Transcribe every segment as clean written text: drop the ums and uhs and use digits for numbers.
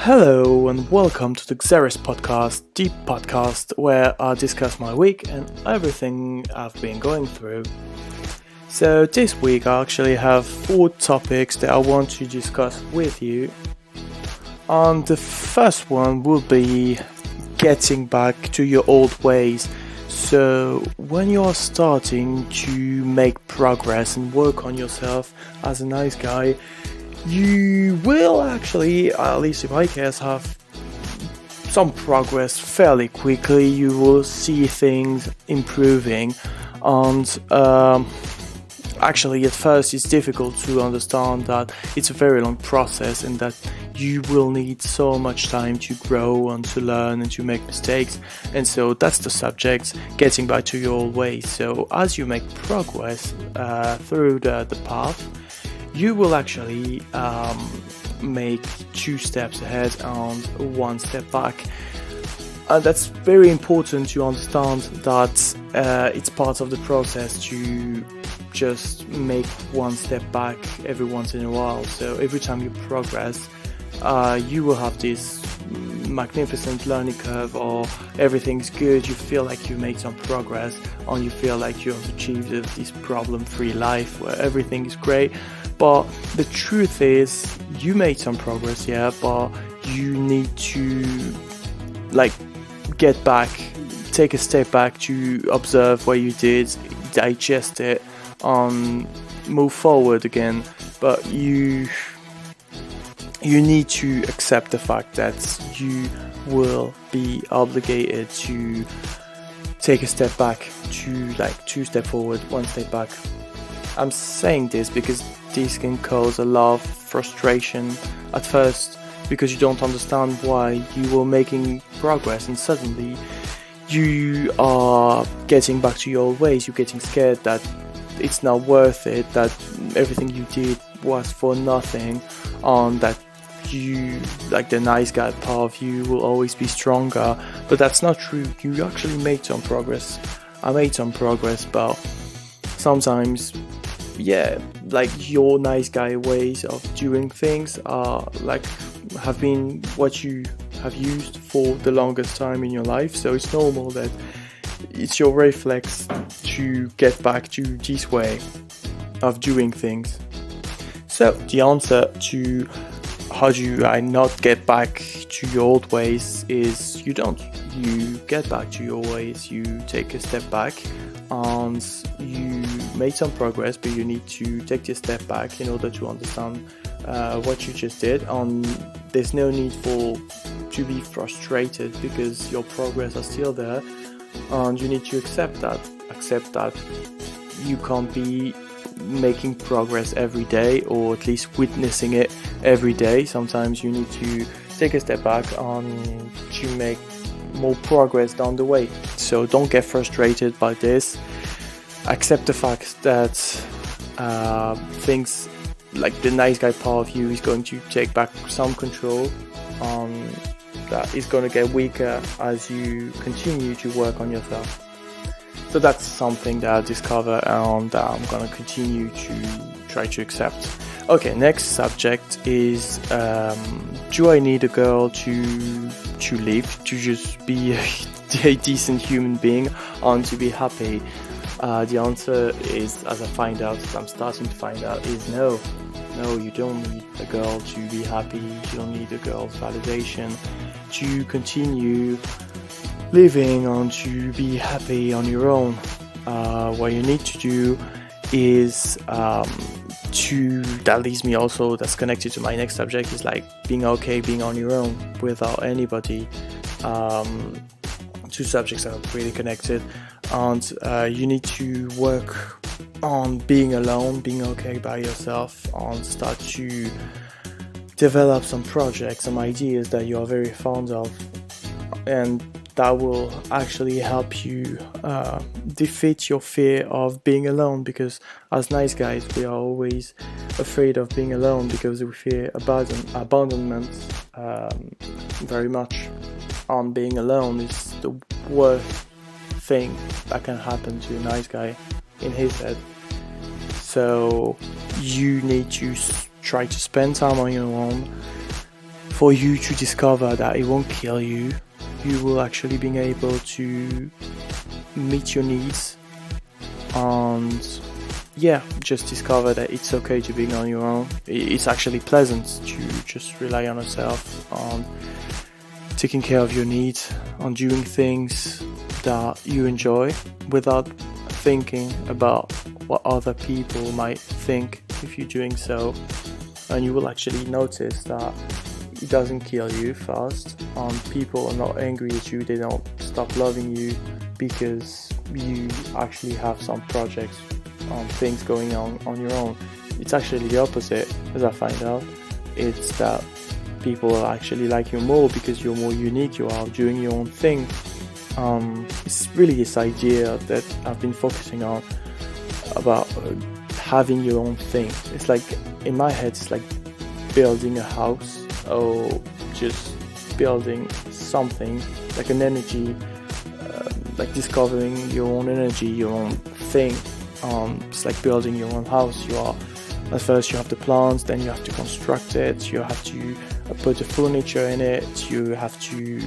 Hello and welcome to the Xerus Podcast, the podcast where I discuss my week and everything I've been going through. So this week I actually have 4 topics that I want to discuss with you. And the first one will be getting back to your old ways. So when you're starting to make progress and work on yourself as a nice guy, you will actually, at least in my case, have some progress fairly quickly. You will see things improving, and actually at first it's difficult to understand that it's a very long process and that you will need so much time to grow and to learn and to make mistakes. And so that's the subject, getting back to your old ways. So as you make progress through the path, you will actually make 2 steps ahead and 1 step back. And that's very important to understand that it's part of the process to just make 1 step back every once in a while. So every time you progress, you will have this magnificent learning curve, or everything's good, you feel like you made some progress, and you feel like you have achieved this problem-free life where everything is great. But the truth is, you made some progress, yeah, but you need to get back, take a step back to observe what you did, digest it, and move forward again. But you need to accept the fact that you will be obligated to take a step back, to 2 steps forward, 1 step back. I'm saying this because this can cause a lot of frustration at first, because you don't understand why you were making progress and suddenly you are getting back to your old ways. You're getting scared that it's not worth it, that everything you did was for nothing, and that you, like the nice guy part of you, will always be stronger. But that's not true. You actually made some progress. I made some progress, but sometimes, yeah, your nice guy ways of doing things are have been what you have used for the longest time in your life. So it's normal that it's your reflex to get back to this way of doing things. So the answer to how do I not get back to your old ways is you don't. You get back to your ways, you take a step back, and you made some progress, but you need to take this step back in order to understand what you just did. And there's no need to be frustrated because your progress is still there, and you need to accept that you can't be making progress every day, or at least witnessing it every day. Sometimes you need to take a step back and to make more progress down the way. So don't get frustrated by this. Accept the fact that things like the nice guy part of you is going to take back some control, that is going to get weaker as you continue to work on yourself. So that's something that I discover, and I'm going to continue to try to accept. Okay, next subject is do I need a girl to live, to just be a decent human being and to be happy? The answer is, as I'm starting to find out, is no. No, you don't need a girl to be happy. You don't need a girl's validation to continue living and to be happy on your own. What you need to do is that leads me also, that's connected to my next subject, is being okay being on your own without anybody. 2 subjects are really connected, and you need to work on being alone, being okay by yourself, and start to develop some projects, some ideas that you are very fond of, and that will actually help you defeat your fear of being alone. Because as nice guys, we are always afraid of being alone because we fear abandonment very much. Being alone is the worst thing that can happen to a nice guy in his head. So you need to try to spend time on your own, for you to discover that it won't kill you. You will actually be able to meet your needs, and just discover that it's okay to be on your own. It's actually pleasant to just rely on yourself, on taking care of your needs, on doing things that you enjoy without thinking about what other people might think if you're doing so. And you will actually notice that it doesn't kill you fast, and people are not angry at you. They don't stop loving you because you actually have some projects, things going on your own. It's actually the opposite, as I find out. It's that people actually like you more because you're more unique, you are doing your own thing. It's really this idea that I've been focusing on about having your own thing. It's like, in my head, it's like building a house or just building something, like an energy, like discovering your own energy, your own thing. It's like building your own house. At first you have the plans, then you have to construct it, you have to put the furniture in it, you have to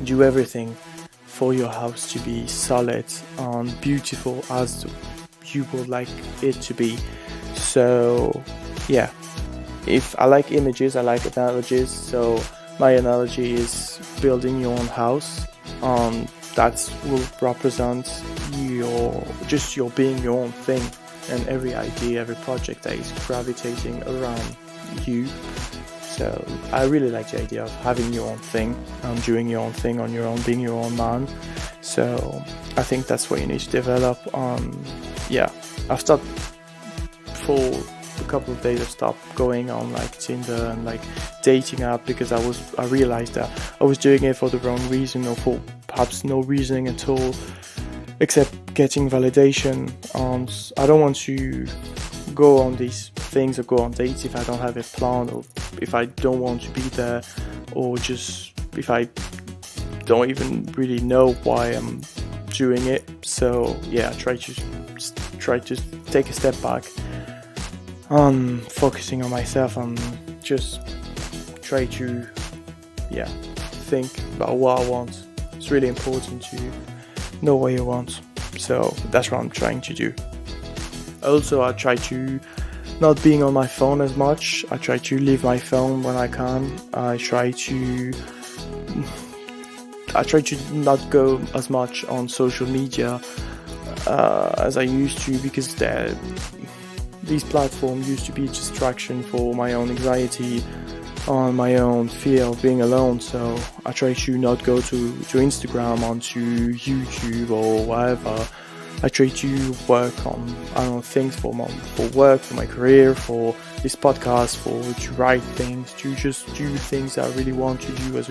do everything for your house to be solid and beautiful as you would like it to be. So if I like images, I like analogies. So my analogy is building your own house, that will represent your being your own thing, and every idea, every project that is gravitating around you. So I really like the idea of having your own thing, doing your own thing on your own, being your own man. So I think that's what you need to develop. I've stopped for a couple of days. I've stopped going on like Tinder and like dating app because I realized that I was doing it for the wrong reason, or for perhaps no reason at all, except getting validation. I don't want to go on these things or go on dates if I don't have it planned, or if I don't want to be there, or just if I don't even really know why I'm doing it. So I try to take a step back on focusing on myself, and just try to think about what I want. It's really important to know what you want. So that's what I'm trying to do. Also, I try to not being on my phone as much. I try to leave my phone when I can. I try to not go as much on social media as I used to, because these platforms used to be a distraction for my own anxiety, on my own fear of being alone. So I try to not go to Instagram, onto YouTube or whatever. I try to work on things for work, for my career, for this podcast, to write things, to just do things that I really want to do as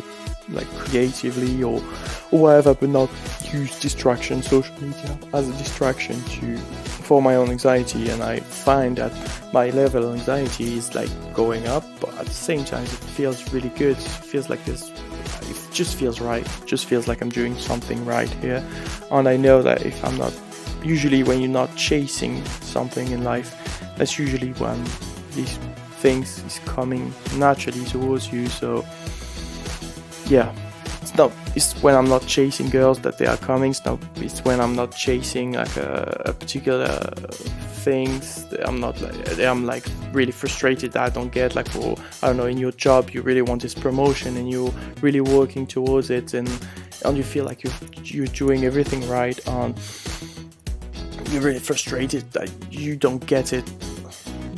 creatively or whatever, but not use social media as a distraction for my own anxiety. And I find that my level of anxiety is going up, but at the same time it feels really good. It feels like this. It just feels right. It just feels like I'm doing something right here. And I know that if I'm not, usually when you're not chasing something in life, that's usually when these things is coming naturally towards you. So it's when I'm not chasing girls that they are coming. It's when I'm not chasing a particular things. I'm really frustrated that I don't get, in your job you really want this promotion and you're really working towards it, and you feel like you're doing everything right, and you're really frustrated that you don't get it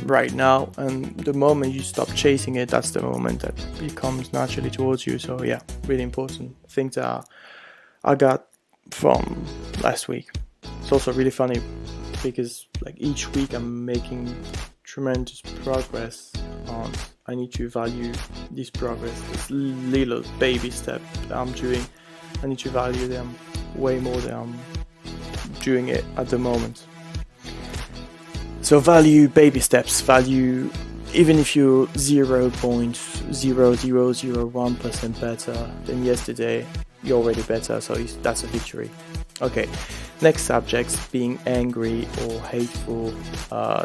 right now, and the moment you stop chasing it, that's the moment that it comes naturally towards you. So really important things that I got from last week. It's also really funny because each week I'm making tremendous progress, and I need to value this progress, this little baby step that I'm doing. I need to value them way more than I'm doing it at the moment. So value baby steps, value even if you're 0.0001% better than yesterday, you're already better, so that's a victory. Okay, next subjects, being angry or hateful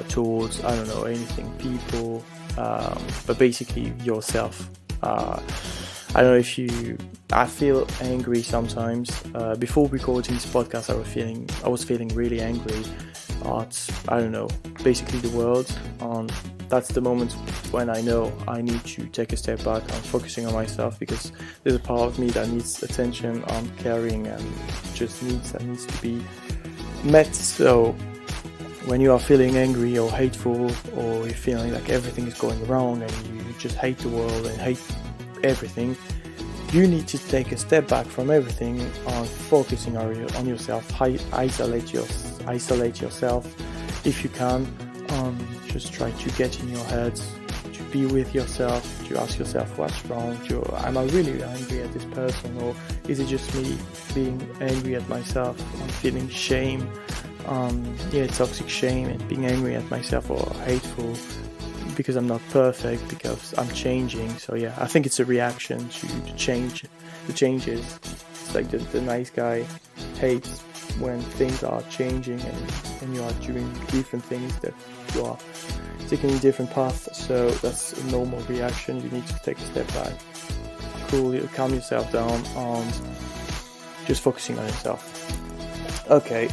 towards, anything, people, but basically yourself. I don't know if I feel angry sometimes. Before recording this podcast, I was feeling really angry at, I don't know, basically the world. That's the moment when I know I need to take a step back. I'm focusing on myself because there's a part of me that needs attention, caring, and just needs to be met. So when you are feeling angry or hateful, or you're feeling like everything is going wrong and you just hate the world and hate everything, you need to take a step back from everything and focusing on yourself. Isolate yourself if you can. Just try to get in your head, to be with yourself, to ask yourself what's wrong. Am I really angry at this person, or is it just me being angry at myself? I'm feeling shame, toxic shame, and being angry at myself, or hateful because I'm not perfect, because I'm changing. So yeah, I think it's a reaction to the changes. It's like the nice guy hates when things are changing and you are doing different things, that you are taking a different path. So that's a normal reaction. You need to take a step back, calm yourself down, and just focusing on yourself. Okay,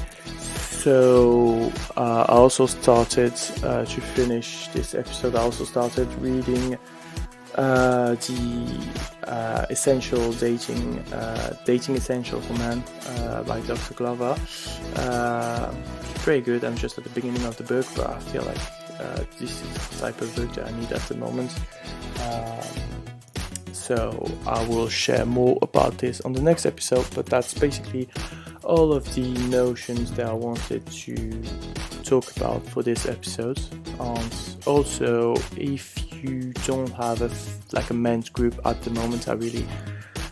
so I also started to finish this episode. I also started reading the Essential Dating Essential for Men by Dr. Glover. Very good. I'm just at the beginning of the book, but I feel like this is the type of book that I need at the moment. So I will share more about this on the next episode, but that's basically all of the notions that I wanted to talk about for this episode. And also, if you don't have a men's group at the moment, I really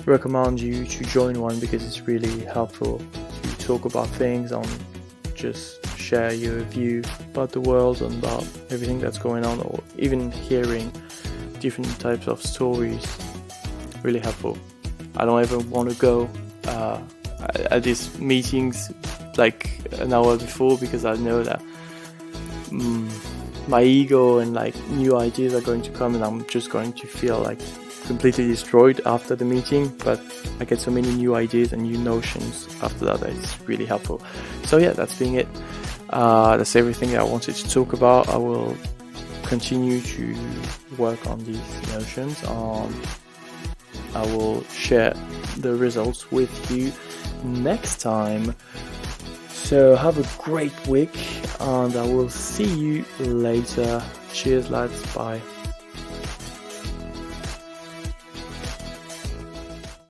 recommend you to join one, because it's really helpful to talk about things and just share your view about the world and about everything that's going on, or even hearing different types of stories. Really helpful. I don't ever want to go at these meetings like an hour before, because I know that my ego and like new ideas are going to come, and I'm just going to feel like completely destroyed after the meeting. But I get so many new ideas and new notions after that it's really helpful. So yeah, that's being it. That's everything that I wanted to talk about. I will continue to work on these notions. I will share the results with you next time. So have a great week, and I will see you later. Cheers lads, bye.